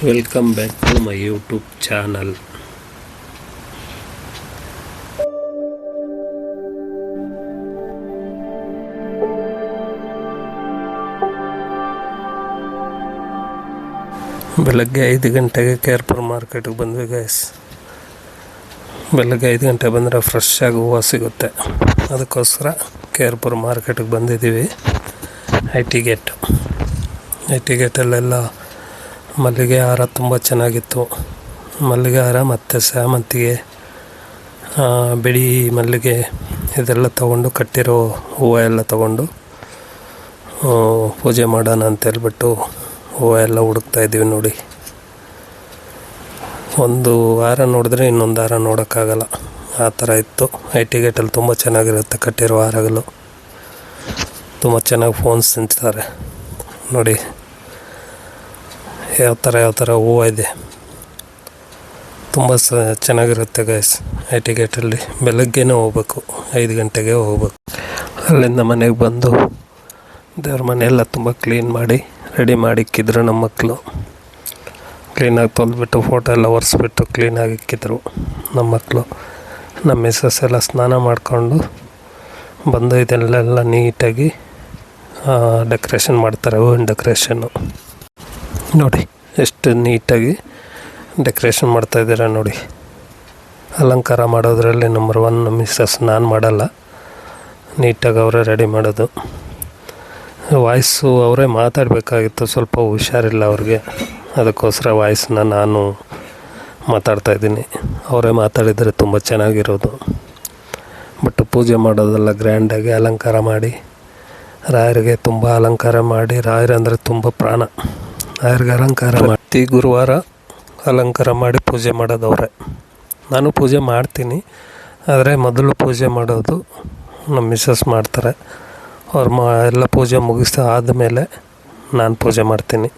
Welcome back to my YouTube channel. ಬೆಳಗ್ಗೆ 5 ಗಂಟೆಗೆ ಕೇರ್ಪುರ ಮಾರ್ಕೆಟಿಗೆ ಬಂದ್ವಿ ಗೈಸ್. ಬೆಳಗ್ಗೆ 5 ಗಂಟೆ ಬಂದರೆ ಫ್ರೆಶ್ ಆಗಿ ಹೂವು ಸಿಗುತ್ತೆ, ಅದಕ್ಕೋಸ್ಕರ ಕೇರ್ಪುರ ಮಾರ್ಕೆಟಿಗೆ ಬಂದಿದ್ದೀವಿ. ಐ ಟಿ ಗೇಟಲ್ಲೆಲ್ಲ ಮಲ್ಲಿಗೆ ಹಾರ ತುಂಬ ಚೆನ್ನಾಗಿತ್ತು. ಮಲ್ಲಿಗೆ ಹಾರ ಮತ್ತು ಸೇವಂತಿಗೆ, ಬಿಳಿ ಮಲ್ಲಿಗೆ ಇದೆಲ್ಲ ತೊಗೊಂಡು, ಕಟ್ಟಿರೋ ಹೂವು ಎಲ್ಲ ತೊಗೊಂಡು ಪೂಜೆ ಮಾಡೋಣ ಅಂತೇಳ್ಬಿಟ್ಟು ಹೂವು ಎಲ್ಲ ಹುಡುಕ್ತಾಯಿದ್ದೀವಿ. ನೋಡಿ, ಒಂದು ಹಾರ ನೋಡಿದ್ರೆ ಇನ್ನೊಂದು ಹಾರ ನೋಡೋಕ್ಕಾಗಲ್ಲ, ಆ ಥರ ಇತ್ತು. ಐ ಟಿ ಗೇಟಲ್ಲಿ ತುಂಬ ಚೆನ್ನಾಗಿರುತ್ತೆ ಕಟ್ಟಿರೋ ಹಾರಗಳು, ತುಂಬ ಚೆನ್ನಾಗಿ ಫೋನ್ಸ್ ತಿಂತಾರೆ. ನೋಡಿ ಯಾವ ಥರ ಹೂವು ಇದೆ, ತುಂಬ ಚೆನ್ನಾಗಿರುತ್ತೆ ಗೈಸ್. ಐ ಟಿ ಗೇಟಲ್ಲಿ ಬೆಳಗ್ಗೆನೇ ಹೋಗ್ಬೇಕು, 5 ಗಂಟೆಗೆ ಹೋಗ್ಬೇಕು. ಅಲ್ಲಿಂದ ಮನೆಗೆ ಬಂದು ದೇವ್ರ ಮನೆಯೆಲ್ಲ ತುಂಬ ಕ್ಲೀನ್ ಮಾಡಿ ರೆಡಿ ಮಾಡಿ ಇಕ್ಕಿದ್ರು. ನಮ್ಮ ಮಕ್ಕಳು ಕ್ಲೀನಾಗಿ ತೊಳೆದ್ಬಿಟ್ಟು ಫೋಟೋ ಎಲ್ಲ ಒರೆಸ್ಬಿಟ್ಟು ಕ್ಲೀನಾಗಿ ಇಕ್ಕಿದ್ರು ನಮ್ಮ ಮಕ್ಕಳು. ನಮ್ಮ ಮಿಸ್ಸಸ್ ಎಲ್ಲ ಸ್ನಾನ ಮಾಡಿಕೊಂಡು ಬಂದು ಇದೆಲ್ಲ ನೀಟಾಗಿ ಡೆಕೋರೇಷನ್ ಮಾಡ್ತಾರೆ. ಹೂವಿನ ಡೆಕೋರೇಷನ್ನು ನೋಡಿ ಎಷ್ಟು ನೀಟಾಗಿ ಡೆಕೋರೇಷನ್ ಮಾಡ್ತಾಯಿದ್ದೀರ ನೋಡಿ. ಅಲಂಕಾರ ಮಾಡೋದ್ರಲ್ಲಿ ನಂಬರ್ 1 ನಮ್ಮ ಮಿಸ್ಸಸ್. ನಾನು ಮಾಡಲ್ಲ, ನೀಟಾಗಿ ಅವರೇ ರೆಡಿ ಮಾಡೋದು. ವಾಯ್ಸು ಅವರೇ ಮಾತಾಡಬೇಕಾಗಿತ್ತು, ಸ್ವಲ್ಪ ಹುಷಾರಿಲ್ಲ ಅವ್ರಿಗೆ, ಅದಕ್ಕೋಸ್ಕರ ವಾಯ್ಸನ್ನ ನಾನು ಮಾತಾಡ್ತಾಯಿದ್ದೀನಿ. ಅವರೇ ಮಾತಾಡಿದರೆ ತುಂಬ ಚೆನ್ನಾಗಿರೋದು. ಬಟ್ ಪೂಜೆ ಮಾಡೋದೆಲ್ಲ ಗ್ರ್ಯಾಂಡಾಗಿ ಅಲಂಕಾರ ಮಾಡಿ, ರಾಯರಿಗೆ ತುಂಬ ಅಲಂಕಾರ ಮಾಡಿ, ರಾಯರಂದರೆ ತುಂಬ ಪ್ರಾಣ. ರಾಯರಿಗೆ ಅಲಂಕಾರ ಮಾಡಿ ಗುರುವಾರ ಅಲಂಕಾರ ಮಾಡಿ ಪೂಜೆ ಮಾಡೋದವ್ರೆ. ನಾನು ಪೂಜೆ ಮಾಡ್ತೀನಿ, ಆದರೆ ಮೊದಲು ಪೂಜೆ ಮಾಡೋದು ನಮ್ಮ ಮಿಸ್ಸಸ್ ಮಾಡ್ತಾರೆ. ಅವ್ರು ಎಲ್ಲ ಪೂಜೆ ಮುಗಿಸ್ತಾ ಆದಮೇಲೆ ನಾನು ಪೂಜೆ ಮಾಡ್ತೀನಿ.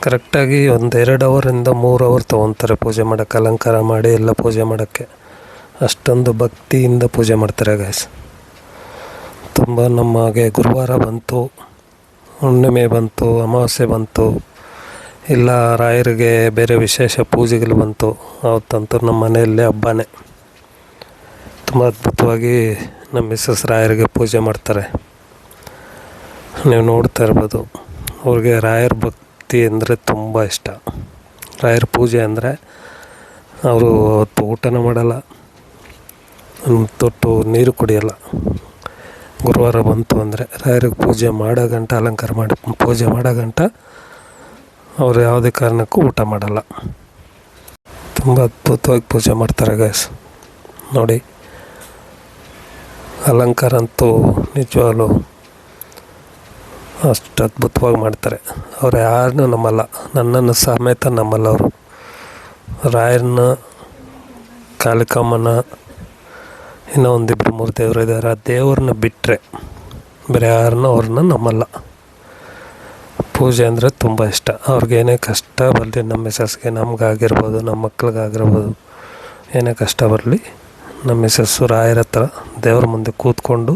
ಕರೆಕ್ಟಾಗಿ 1-2 ಅವರಿಂದ 3 ಅವರ್ ತೊಗೊತಾರೆ ಪೂಜೆ ಮಾಡೋಕ್ಕೆ, ಅಲಂಕಾರ ಮಾಡಿ ಎಲ್ಲ ಪೂಜೆ ಮಾಡೋಕ್ಕೆ. ಅಷ್ಟೊಂದು ಭಕ್ತಿಯಿಂದ ಪೂಜೆ ಮಾಡ್ತಾರೆ ಗೈಸ್. ತುಂಬ ನಮಗೆ ಗುರುವಾರ ಬಂತು, ಹುಣ್ಣಿಮೆ ಬಂತು, ಅಮಾವಾಸ್ಯೆ ಬಂತು, ಇಲ್ಲ ರಾಯರಿಗೆ ಬೇರೆ ವಿಶೇಷ ಪೂಜೆಗಳು ಬಂತು, ಅವತ್ತಂತೂ ನಮ್ಮ ಮನೆಯಲ್ಲೇ ಹಬ್ಬನೇ. ತುಂಬ ಅದ್ಭುತವಾಗಿ ನಮ್ಮ ಮಿಸ್ಸಸ್ ರಾಯರಿಗೆ ಪೂಜೆ ಮಾಡ್ತಾರೆ. ನೀವು ನೋಡ್ತಾ ಇರ್ಬೋದು, ಅವ್ರಿಗೆ ರಾಯರ ಭಕ್ತಿ ಅಂದರೆ ತುಂಬ ಇಷ್ಟ. ರಾಯರ ಪೂಜೆ ಅಂದರೆ ಅವರು ಅವತ್ತು ಊಟನೂ ಮಾಡಲ್ಲ, ತೊಟ್ಟು ನೀರು ಕುಡಿಯಲ್ಲ. ಗುರುವಾರ ಬಂತು ಅಂದರೆ ರಾಯರಿಗೆ ಪೂಜೆ ಮಾಡೋ ಗಂಟ, ಅಲಂಕಾರ ಮಾಡಿ ಪೂಜೆ ಮಾಡೋ ಗಂಟ ಅವರು ಯಾವುದೇ ಕಾರಣಕ್ಕೂ ಊಟ ಮಾಡಲ್ಲ. ತುಂಬ ಅದ್ಭುತವಾಗಿ ಪೂಜೆ ಮಾಡ್ತಾರೆ ಗೈಸ್. ನೋಡಿ, ಅಲಂಕಾರ ಅಂತೂ ನಿಜವಾಗ್ಲೂ ಅಷ್ಟು ಅದ್ಭುತವಾಗಿ ಮಾಡ್ತಾರೆ. ಅವ್ರು ಯಾರನ್ನೂ ನಂಬಲ್ಲ, ನನ್ನನ್ನು ಸಮೇತ ನಂಬಲ್ಲ ಅವರು. ರಾಯರನ್ನ, ಕಾಳಿಕಮ್ಮನ, ಇನ್ನೂ 1-2-3 ದೇವರು ಇದ್ದಾರೆ. ಆ ದೇವ್ರನ್ನ ಬಿಟ್ಟರೆ ಬೇರೆ ಯಾರನ್ನೂ ಅವ್ರನ್ನ ನಂಬಲ್ಲ. ಪೂಜೆ ಅಂದರೆ ತುಂಬ ಇಷ್ಟ. ಅವ್ರಿಗೇನೇ ಕಷ್ಟ ಬರಲಿ, ನಮ್ಮ ಮಿಸ್ಸಸ್ಗೆ, ನಮಗಾಗಿರ್ಬೋದು, ನಮ್ಮ ಮಕ್ಳಿಗಾಗಿರ್ಬೋದು, ಏನೇ ಕಷ್ಟ ಬರಲಿ, ನಮ್ಮ ಮಿಸ್ಸಸ್ಸು ರಾಯರ ಹತ್ರ ದೇವ್ರ ಮುಂದೆ ಕೂತ್ಕೊಂಡು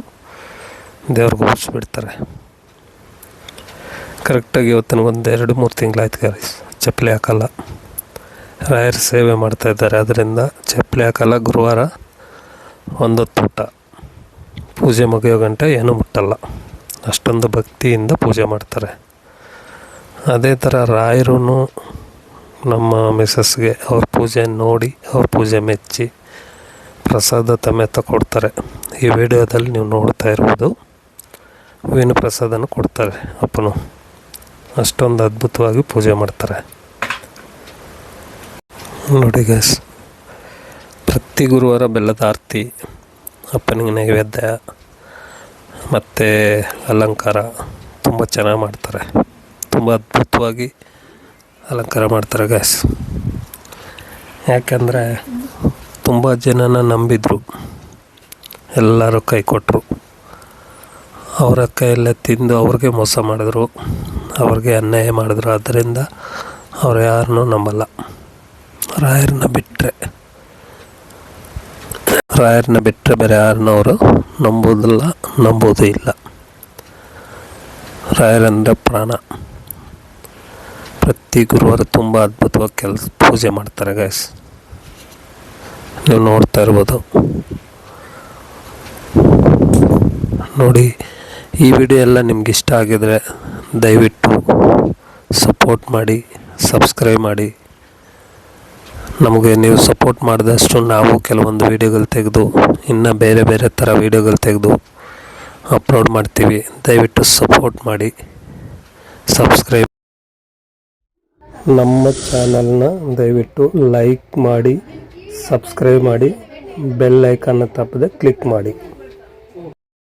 ದೇವ್ರಿಗೆ ಒಪ್ಪಿಸ್ಬಿಡ್ತಾರೆ. ಕರೆಕ್ಟಾಗಿ ಇವತ್ತಿನ 1-2-3 ತಿಂಗಳಾಯ್ತು ಗೈಸ್, ಚಪ್ಪಲಿ ಹಾಕಲ್ಲ. ರಾಯರ ಸೇವೆ ಮಾಡ್ತಾಯಿದ್ದಾರೆ, ಅದರಿಂದ ಚಪ್ಪಲಿ ಹಾಕಲ್ಲ. ಗುರುವಾರ 1 ಹೊತ್ತು ಊಟ, ಪೂಜೆ ಮುಗಿಯೋ ಗಂಟೆ ಏನೂ ಮುಟ್ಟಲ್ಲ. ಅಷ್ಟೊಂದು ಭಕ್ತಿಯಿಂದ ಪೂಜೆ ಮಾಡ್ತಾರೆ. ಅದೇ ಥರ ರಾಯರು ನಮ್ಮ ಮಿಸ್ಸಸ್ಗೆ ಅವ್ರ ಪೂಜೆ ನೋಡಿ, ಅವ್ರ ಪೂಜೆ ಮೆಚ್ಚಿ ಪ್ರಸಾದ ಸಮೇತ ಕೊಡ್ತಾರೆ. ಈ ವಿಡಿಯೋದಲ್ಲಿ ನೀವು ನೋಡ್ತಾ ಇರ್ಬೋದು, ಹೂವಿನ ಪ್ರಸಾದನ ಕೊಡ್ತಾರೆ ಅಪ್ಪನು. ಅಷ್ಟೊಂದು ಅದ್ಭುತವಾಗಿ ಪೂಜೆ ಮಾಡ್ತಾರೆ ನೋಡಿ ಗೈಸ್. ಪ್ರತಿ ಗುರುವಾರ ಬೆಲ್ಲದ ಆರತಿ, ಅಪ್ಪನಿಗೆ ನೈವೇದ್ಯ ಮತ್ತು ಅಲಂಕಾರ ತುಂಬ ಚೆನ್ನಾಗಿ ಮಾಡ್ತಾರೆ. ತುಂಬ ಅದ್ಭುತವಾಗಿ ಅಲಂಕಾರ ಮಾಡ್ತಾರೆ ಗೈಸ್. ಯಾಕಂದರೆ ತುಂಬ ಜನನ ನಂಬಿದ್ರು, ಎಲ್ಲರೂ ಕೈ ಕೊಟ್ಟರು. ಅವರ ಕೈಯಲ್ಲೇ ತಿಂದು ಅವ್ರಿಗೆ ಮೋಸ ಮಾಡಿದ್ರು, ಅವ್ರಿಗೆ ಅನ್ಯಾಯ ಮಾಡಿದ್ರು. ಆದ್ದರಿಂದ ಅವ್ರು ಯಾರನ್ನೂ ನಂಬಲ್ಲ. ರಾಯರನ್ನ ಬಿಟ್ಟರೆ ಬೇರೆ ಯಾರನ್ನೂ ಅವರು ನಂಬೋದೂ ಇಲ್ಲ. ರಾಯರಂದರೆ ಪ್ರಾಣ. ಪ್ರತಿ ಗುರುವಾರ ತುಂಬ ಅದ್ಭುತವಾಗಿ ಪೂಜೆ ಮಾಡ್ತಾರೆ ಗೈಸ್. ನೀವು ನೋಡ್ತಾ ಇರ್ಬೋದು ನೋಡಿ. ಈ ವಿಡಿಯೋ ಎಲ್ಲ ನಿಮ್ಗೆ ಇಷ್ಟ ಆಗಿದರೆ ದಯವಿಟ್ಟು ಸಪೋರ್ಟ್ ಮಾಡಿ, ಸಬ್ಸ್ಕ್ರೈಬ್ ಮಾಡಿ. ನಮಗೆ ನೀವು ಸಪೋರ್ಟ್ ಮಾಡಿದಷ್ಟು ನಾವು ಕೆಲವೊಂದು ವೀಡಿಯೋಗಳು ತೆಗೆದು ಇನ್ನು ಬೇರೆ ಬೇರೆ ಥರ ವೀಡಿಯೋಗಳು ತೆಗೆದು ಅಪ್ಲೋಡ್ ಮಾಡ್ತೀವಿ. ದಯವಿಟ್ಟು ಸಪೋರ್ಟ್ ಮಾಡಿ, ಸಬ್ಸ್ಕ್ರೈಬ್. ನಮ್ಮ ಚಾನಲ್ನ ದಯವಿಟ್ಟು ಲೈಕ್ ಮಾಡಿ, ಸಬ್ಸ್ಕ್ರೈಬ್ ಮಾಡಿ, ಬೆಲ್ ಐಕಾನ್ನ ತಪ್ಪದೆ ಕ್ಲಿಕ್ ಮಾಡಿ.